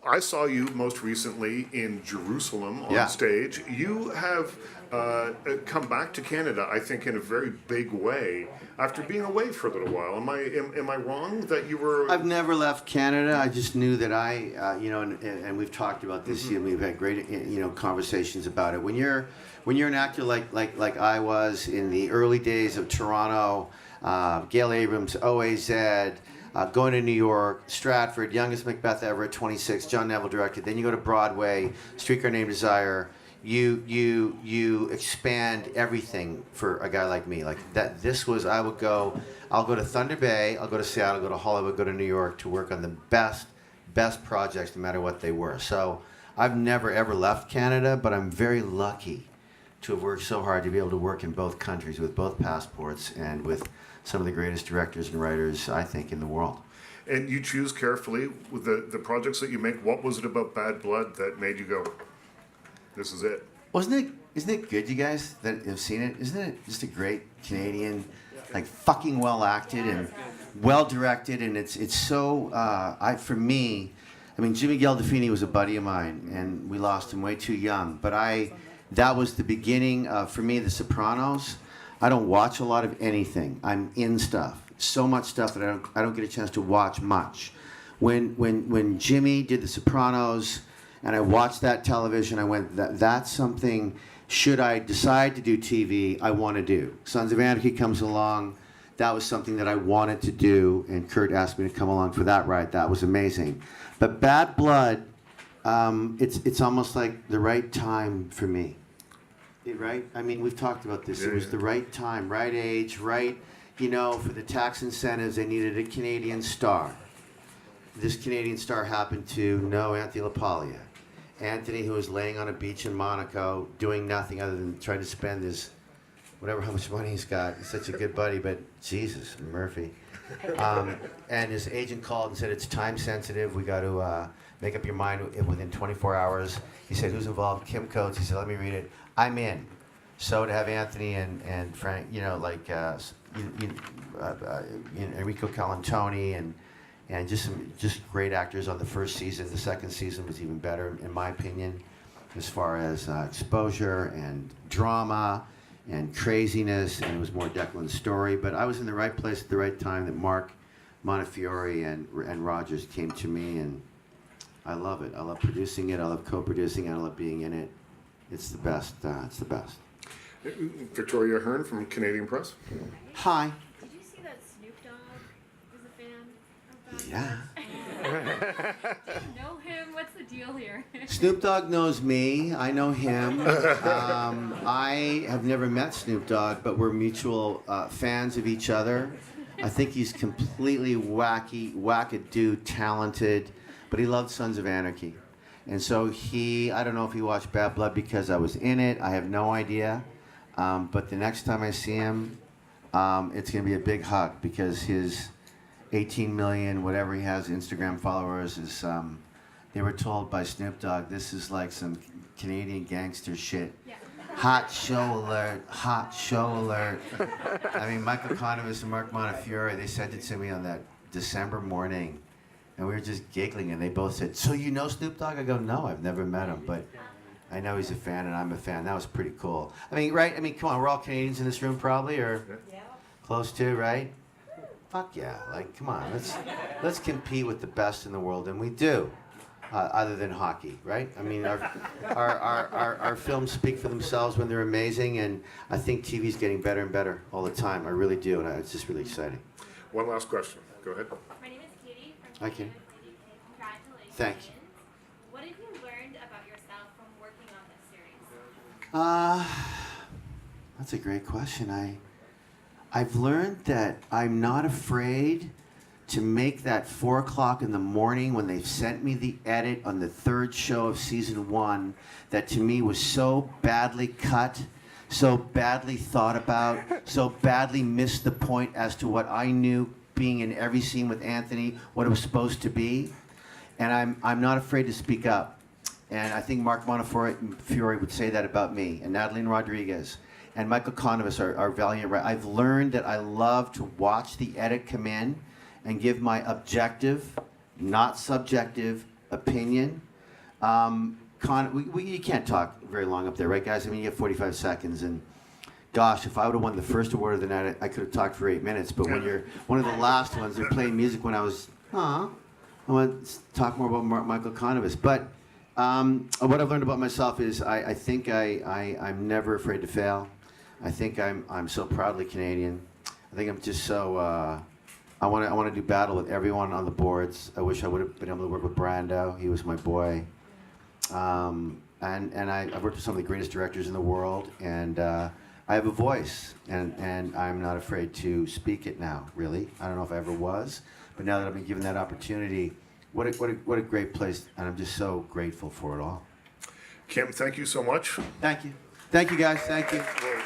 I saw you most recently in Jerusalem on Yeah. stage. You have come back to Canada, I think, in a very big way after being away for a little while. Am I wrong that you were? I've never left Canada. I just knew that and we've talked about this. And we've had great, conversations about it. When you're an actor like I was in the early days of Toronto, Gail Abrams, OAZ, going to New York, Stratford, youngest Macbeth ever at 26, John Neville directed. Then you go to Broadway, Streetcar Named Desire. You expand everything for a guy like me. Like that, I'll go to Thunder Bay, I'll go to Seattle, go to Hollywood, go to New York to work on the best projects, no matter what they were. So I've never ever left Canada, but I'm very lucky to have worked so hard to be able to work in both countries with both passports and with some of the greatest directors and writers, I think, in the world. And you choose carefully with the projects that you make. What was it about Bad Blood that made you go, this is it? Isn't it good, you guys, that have seen it? Isn't it just a great Canadian, like fucking well acted and well directed, and it's so for me, I mean, Jimmy Gandolfini was a buddy of mine, and we lost him way too young. But that was the beginning of, for me, The Sopranos. I don't watch a lot of anything. I'm in stuff, so much stuff that I don't get a chance to watch much. When Jimmy did The Sopranos, and I watched that television, I went, that's something, should I decide to do TV, I want to do. Sons of Anarchy comes along, that was something that I wanted to do, and Kurt asked me to come along for that ride. That was amazing. But Bad Blood, it's almost like the right time for me. Right? I mean, we've talked about this. It was the right time, right age, right, for the tax incentives, they needed a Canadian star. This Canadian star happened to know Anthony LaPaglia. Anthony, who was laying on a beach in Monaco, doing nothing other than trying to spend how much money he's got. He's such a good buddy, but Jesus, Murphy. And his agent called and said, it's time sensitive. We got to make up your mind within 24 hours. He said, who's involved? Kim Coates. He said, let me read it. I'm in. So to have Anthony and Frank, Enrico Colantoni and just great actors on the first season. The second season was even better, in my opinion, as far as exposure and drama and craziness, and it was more Declan's story. But I was in the right place at the right time that Mark Montefiore and Rogers came to me, and I love it. I love producing it. I love co-producing it. I love being in it. It's the best. It's the best. Victoria Ahern from Canadian Press. Hi. Did you see that Snoop Dogg is a fan of that? Yeah. Do you know him? What's the deal here? Snoop Dogg knows me. I know him. I have never met Snoop Dogg, but we're mutual fans of each other. I think he's completely wackadoo talented, but he loved Sons of Anarchy. And so I don't know if he watched Bad Blood because I was in it. I have no idea. But the next time I see him, it's going to be a big hug because his 18 million, whatever he has, Instagram followers is, they were told by Snoop Dogg, this is like some Canadian gangster shit. Yeah. Hot show alert, hot show alert. I mean, Michael Conovis and Mark Montefiore, they sent it to me on that December morning. And we were just giggling, and they both said, so you know Snoop Dogg? I go, no, I've never met him, but I know he's a fan, and I'm a fan. That was pretty cool. I mean, right? I mean, come on, we're all Canadians in this room probably, or close to, right? Fuck yeah. Like, come on, let's compete with the best in the world, and we do, other than hockey, right? I mean, our films speak for themselves when they're amazing, and I think TV's getting better and better all the time. I really do, and it's just really exciting. One last question. Go ahead. My name is Katie from Hi, Katie. Congratulations. Thank you. What have you learned about yourself from working on this series? That's a great question. I've learned that I'm not afraid to make that 4 o'clock in the morning when they've sent me the edit on the third show of season 1 that to me was so badly cut, so badly thought about, so badly missed the point as to what I knew being in every scene with Anthony, what it was supposed to be. And I'm not afraid to speak up. And I think Mark Montefiore would say that about me, and Natalie Rodriguez, and Michael Conovis are valiant. I've learned that I love to watch the edit come in and give my objective, not subjective, opinion. You can't talk very long up there, right, guys? I mean, you have 45 seconds, and gosh, if I would have won the first award of the night, I could have talked for 8 minutes. But when you're one of the last ones, they're playing music when I was, I want to talk more about Michael Conovis. But what I've learned about myself is I think I'm never afraid to fail. I think I'm so proudly Canadian. I think I'm just so. I want to do battle with everyone on the boards. I wish I would have been able to work with Brando. He was my boy. And I've worked with some of the greatest directors in the world, and I have a voice, and I'm not afraid to speak it now. Really, I don't know if I ever was, but now that I've been given that opportunity, what a great place, and I'm just so grateful for it all. Kim, thank you so much. Thank you, guys. Thank you. Well,